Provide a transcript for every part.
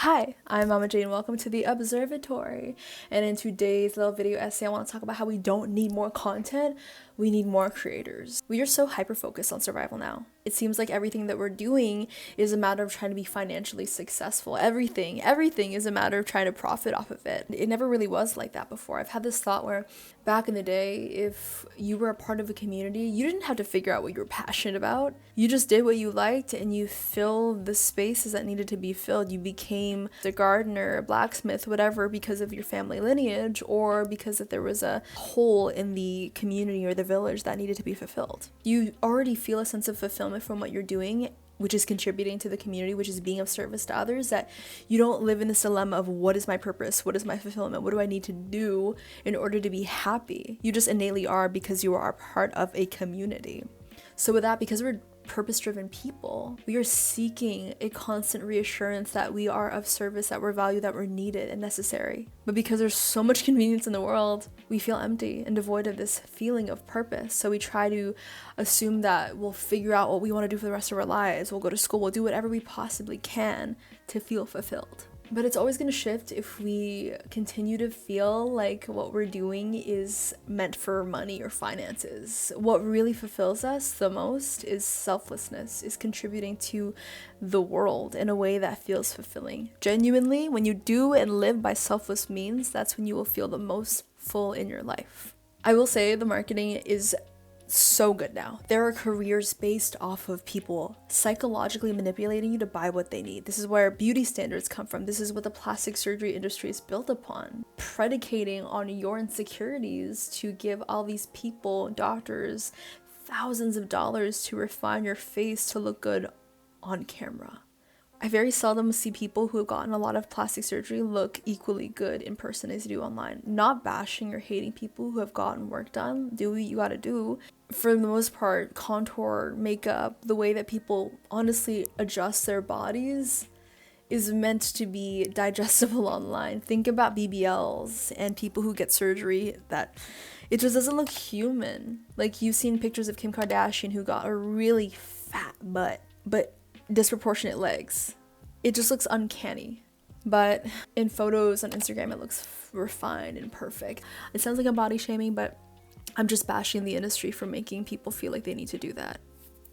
Hi, I'm Mama Jane. Welcome to the Observatory. And in today's little video essay, I want to talk about how we don't need more content, we need more creators. We are so hyper-focused on survival now. It seems like everything that we're doing is a matter of trying to be financially successful. Everything is a matter of trying to profit off of it. It never really was like that before. I've had this thought where back in the day, if you were a part of a community, you didn't have to figure out what you were passionate about. You just did what you liked and you filled the spaces that needed to be filled. You became a gardener, a blacksmith, whatever, because of your family lineage or because if there was a hole in the community or the village that needed to be fulfilled. You already feel a sense of fulfillment from what you're doing, which is contributing to the community, which is being of service to others, that you don't live in this dilemma of what is my purpose, what is my fulfillment, what do I need to do in order to be happy. You just innately are because you are part of a community. So with that, because we're purpose-driven people, we are seeking a constant reassurance that we are of service, that we're valued, that we're needed and necessary. But because there's so much convenience in the world, we feel empty and devoid of this feeling of purpose. So we try to assume that we'll figure out what we want to do for the rest of our lives. We'll go to school, we'll do whatever we possibly can to feel fulfilled. But it's always going to shift if we continue to feel like what we're doing is meant for money or finances. What really fulfills us the most is selflessness, is contributing to the world in a way that feels fulfilling. Genuinely, when you do and live by selfless means, that's when you will feel the most full in your life. I will say the marketing is so good now. There are careers based off of people psychologically manipulating you to buy what they need. This is where beauty standards come from. This is what the plastic surgery industry is built upon. Predicating on your insecurities to give all these people, doctors, thousands of dollars to refine your face to look good on camera. I very seldom see people who have gotten a lot of plastic surgery look equally good in person as you do online. Not bashing or hating people who have gotten work done. Do what you gotta do. For the most part, contour, makeup, the way that people honestly adjust their bodies is meant to be digestible online. Think about BBLs and people who get surgery that it just doesn't look human. Like you've seen pictures of Kim Kardashian who got a really fat butt, but disproportionate legs. It just looks uncanny. But in photos on Instagram, it looks refined and perfect. It sounds like I'm body shaming, but I'm just bashing the industry for making people feel like they need to do that.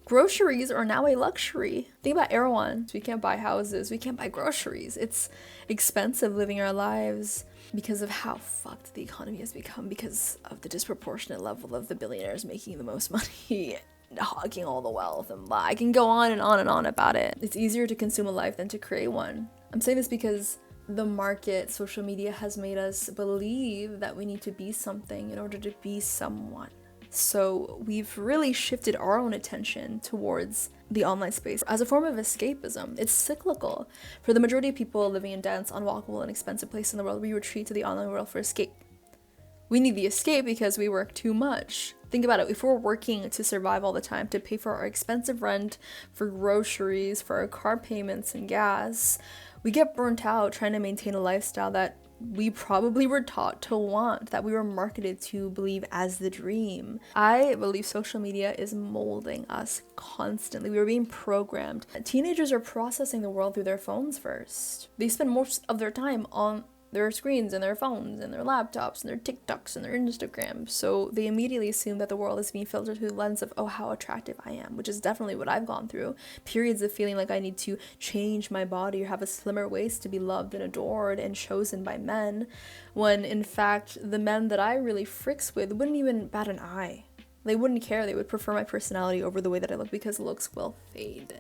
Groceries are now a luxury. Think about Erewhon. We can't buy houses. We can't buy groceries. It's expensive living our lives because of how fucked the economy has become, because of the disproportionate level of the billionaires making the most money, hogging all the wealth, and blah. I can go on and on and on about it. It's easier to consume a life than to create one. I'm saying this because the market, social media has made us believe that we need to be something in order to be someone. So we've really shifted our own attention towards the online space as a form of escapism. It's cyclical. For the majority of people living in dense, unwalkable, and expensive places in the world, we retreat to the online world for escape. We need the escape because we work too much. Think about it. If we're working to survive all the time, to pay for our expensive rent, for groceries, for our car payments and gas, we get burnt out trying to maintain a lifestyle that we probably were taught to want, that we were marketed to believe as the dream. I believe social media is molding us constantly. We are being programmed. Teenagers are processing the world through their phones first. They spend most of their time on their screens and their phones and their laptops and their TikToks and their Instagrams. So they immediately assume that the world is being filtered through the lens of, oh, how attractive I am, which is definitely what I've gone through. Periods of feeling like I need to change my body or have a slimmer waist to be loved and adored and chosen by men, when in fact the men that I really fricks with wouldn't even bat an eye. They wouldn't care. They would prefer my personality over the way that I look because looks will fade.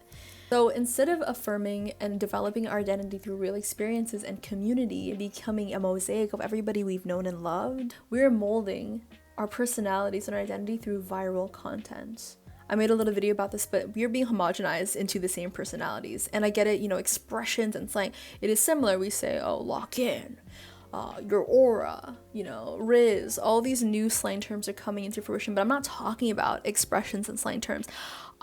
So instead of affirming and developing our identity through real experiences and community and becoming a mosaic of everybody we've known and loved, we're molding our personalities and our identity through viral content. I made a little video about this, but we're being homogenized into the same personalities. And I get it, expressions and slang. It is similar. We say, oh, lock in. Your aura, Riz, all these new slang terms are coming into fruition, but I'm not talking about expressions and slang terms.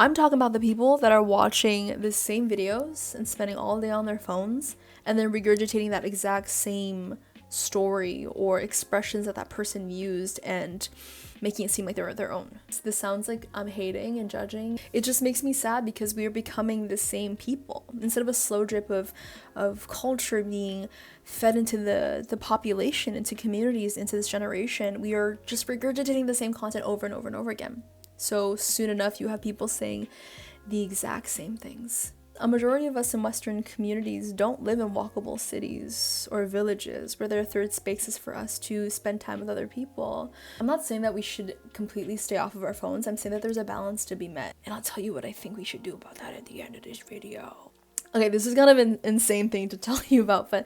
I'm talking about the people that are watching the same videos and spending all day on their phones and then regurgitating that exact same story or expressions that that person used and making it seem like they're their own. So this sounds like I'm hating and judging. It just makes me sad because we are becoming the same people. Instead of a slow drip of culture being fed into the population, into communities, into this generation, we are just regurgitating the same content over and over and over again. So soon enough, you have people saying the exact same things. A majority of us in Western communities don't live in walkable cities or villages where there are third spaces for us to spend time with other people. I'm not saying that we should completely stay off of our phones. I'm saying that there's a balance to be met. And I'll tell you what I think we should do about that at the end of this video. Okay, this is kind of an insane thing to tell you about, but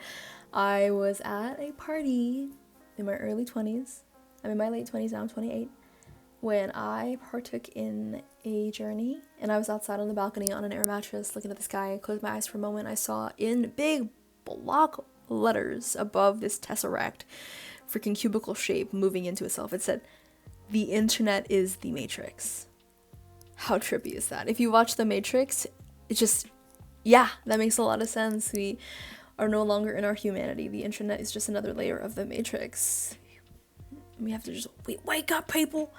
I was at a party in my early 20s. I'm in my late 20s now, I'm 28. When I partook in a journey and I was outside on the balcony on an air mattress looking at the sky. I closed my eyes for a moment. I saw in big block letters above this tesseract, freaking cubicle shape moving into itself. It said, "The internet is the Matrix." How trippy is that? If you watch The Matrix, it's just, yeah, that makes a lot of sense. We are no longer in our humanity. The internet is just another layer of the Matrix. We have to just wake up, people.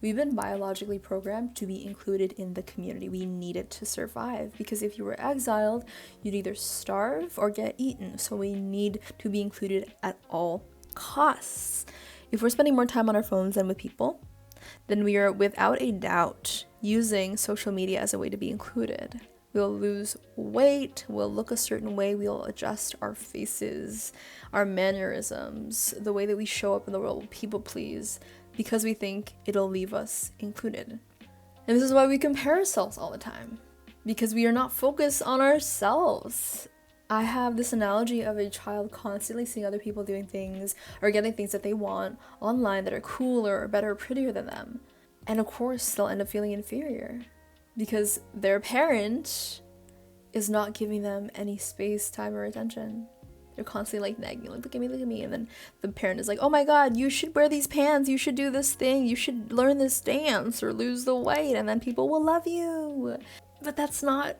We've been biologically programmed to be included in the community. We need it to survive, because if you were exiled, you'd either starve or get eaten. So we need to be included at all costs. If we're spending more time on our phones than with people, then we are without a doubt using social media as a way to be included. We'll lose weight, we'll look a certain way, we'll adjust our faces, our mannerisms, the way that we show up in the world, people please, because we think it'll leave us included. And this is why we compare ourselves all the time, because we are not focused on ourselves. I have this analogy of a child constantly seeing other people doing things or getting things that they want online that are cooler or better or prettier than them. And of course, they'll end up feeling inferior because their parent is not giving them any space, time, or attention. They're constantly like nagging, like, look at me. And then the parent is like, oh my God, you should wear these pants. You should do this thing. You should learn this dance or lose the weight. And then people will love you. But that's not,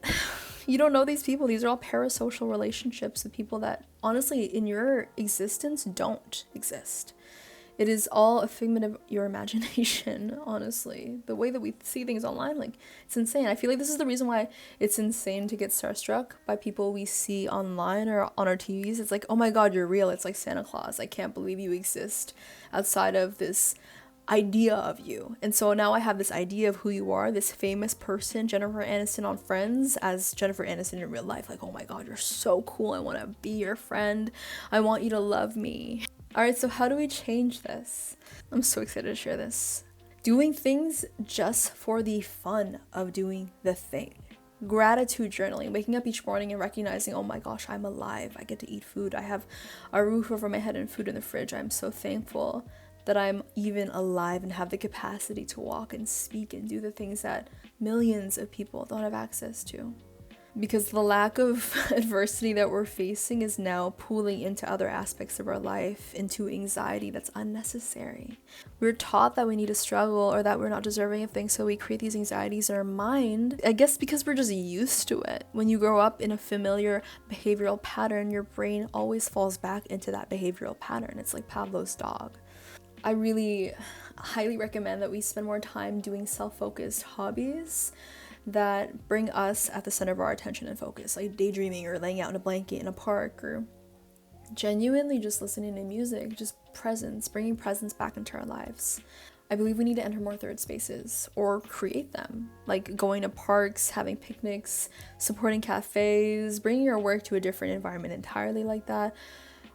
you don't know these people. These are all parasocial relationships with people that honestly in your existence don't exist. It is all a figment of your imagination, honestly. The way that we see things online, like, it's insane. I feel like this is the reason why it's insane to get starstruck by people we see online or on our TVs. It's like, oh my God, you're real. It's like Santa Claus. I can't believe you exist outside of this idea of you. And so now I have this idea of who you are, this famous person, Jennifer Aniston on Friends, as Jennifer Aniston in real life. Like, oh my God, you're so cool. I want to be your friend. I want you to love me. Alright, so how do we change this? I'm so excited to share this. Doing things just for the fun of doing the thing. Gratitude journaling, waking up each morning and recognizing, oh my gosh, I'm alive. I get to eat food. I have a roof over my head and food in the fridge. I'm so thankful that I'm even alive and have the capacity to walk and speak and do the things that millions of people don't have access to. Because the lack of adversity that we're facing is now pooling into other aspects of our life, into anxiety that's unnecessary. We're taught that we need to struggle or that we're not deserving of things, so we create these anxieties in our mind, I guess because we're just used to it. When you grow up in a familiar behavioral pattern, your brain always falls back into that behavioral pattern. It's like Pavlov's dog. I really highly recommend that we spend more time doing self-focused hobbies that bring us at the center of our attention and focus, like daydreaming or laying out in a blanket in a park, or genuinely just listening to music, just presence, bringing presence back into our lives. I believe we need to enter more third spaces or create them, like going to parks, having picnics, supporting cafes, bringing your work to a different environment entirely like that.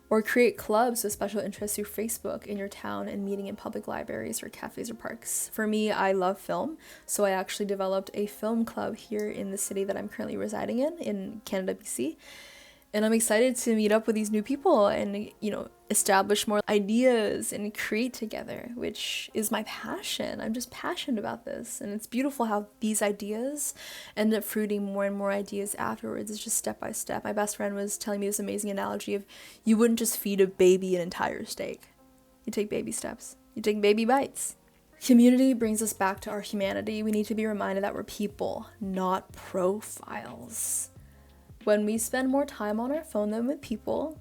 Or create clubs with special interests through Facebook in your town and meeting in public libraries or cafes or parks. For me, I love film, so I actually developed a film club here in the city that I'm currently residing in Canada, BC. And I'm excited to meet up with these new people and, establish more ideas and create together, which is my passion. I'm just passionate about this. And it's beautiful how these ideas end up fruiting more and more ideas afterwards. It's just step by step. My best friend was telling me this amazing analogy of you wouldn't just feed a baby an entire steak. You take baby steps. You take baby bites. Community brings us back to our humanity. We need to be reminded that we're people, not profiles. When we spend more time on our phone than with people,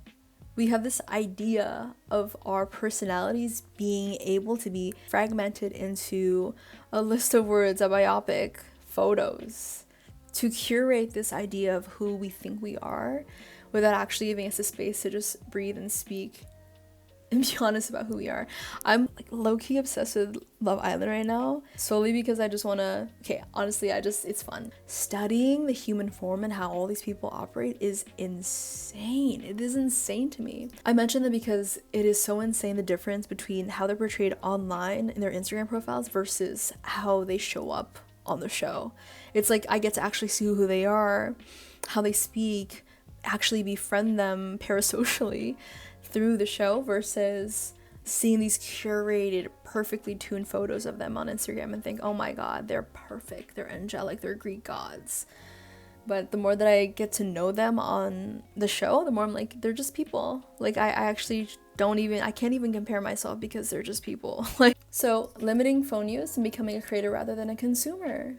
We have this idea of our personalities being able to be fragmented into a list of words, a biopic, photos, to curate this idea of who we think we are without actually giving us a space to just breathe and speak and be honest about who we are. I'm like low-key obsessed with Love Island right now, solely because I just want to, okay, honestly, it's fun. Studying the human form and how all these people operate is insane. It is insane to me. I mention that because it is so insane, the difference between how they're portrayed online in their Instagram profiles versus how they show up on the show. It's like I get to actually see who they are, how they speak, actually befriend them parasocially through the show versus seeing these curated, perfectly tuned photos of them on Instagram and think, oh my god, they're perfect, they're angelic, they're Greek gods. But the more that I get to know them on the show, the more I'm like, they're just people. Like I actually I can't even compare myself because they're just people. So limiting phone use and becoming a creator rather than a consumer.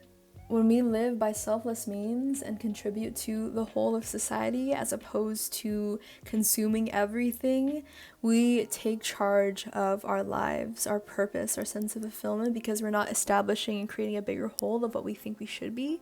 When we live by selfless means and contribute to the whole of society as opposed to consuming everything, we take charge of our lives, our purpose, our sense of fulfillment, because we're not establishing and creating a bigger whole of what we think we should be.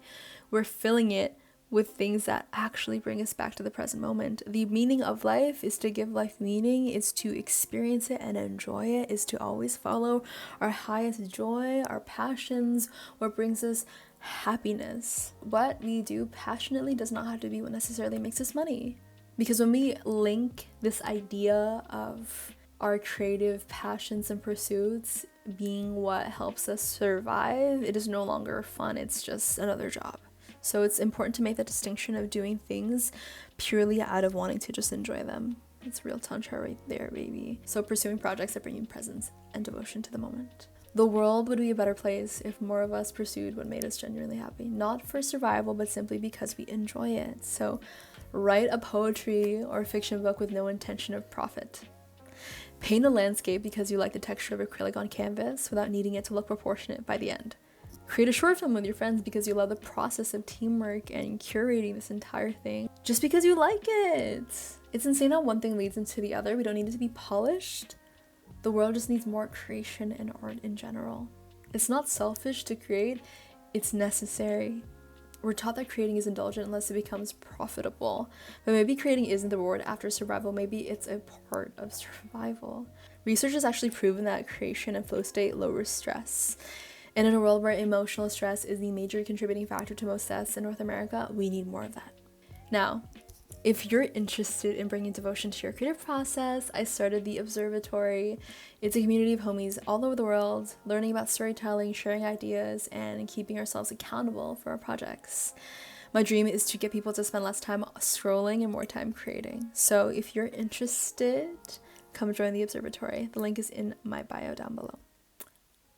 We're filling it with things that actually bring us back to the present moment. The meaning of life is to give life meaning, is to experience it and enjoy it, is to always follow our highest joy, our passions, what brings us happiness. What we do passionately does not have to be what necessarily makes us money. Because when we link this idea of our creative passions and pursuits being what helps us survive, it is no longer fun, it's just another job. So it's important to make that distinction of doing things purely out of wanting to just enjoy them. It's real tantra right there, baby. So pursuing projects that bring you presence and devotion to the moment. The world would be a better place if more of us pursued what made us genuinely happy. Not for survival, but simply because we enjoy it. So write a poetry or fiction book with no intention of profit. Paint a landscape because you like the texture of acrylic on canvas without needing it to look proportionate by the end. Create a short film with your friends because you love the process of teamwork and curating this entire thing just because you like it. It's insane how one thing leads into the other. We don't need it to be polished. The world just needs more creation and art in general. It's not selfish to create, it's necessary. We're taught that creating is indulgent unless it becomes profitable. But maybe creating isn't the reward after survival, maybe it's a part of survival. Research has actually proven that creation and flow state lowers stress. And in a world where emotional stress is the major contributing factor to most deaths in North America, we need more of that. Now, if you're interested in bringing devotion to your creative process, I started the Observatory. It's a community of homies all over the world, learning about storytelling, sharing ideas, and keeping ourselves accountable for our projects. My dream is to get people to spend less time scrolling and more time creating. So if you're interested, come join the Observatory. The link is in my bio down below.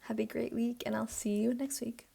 Have a great week, and I'll see you next week.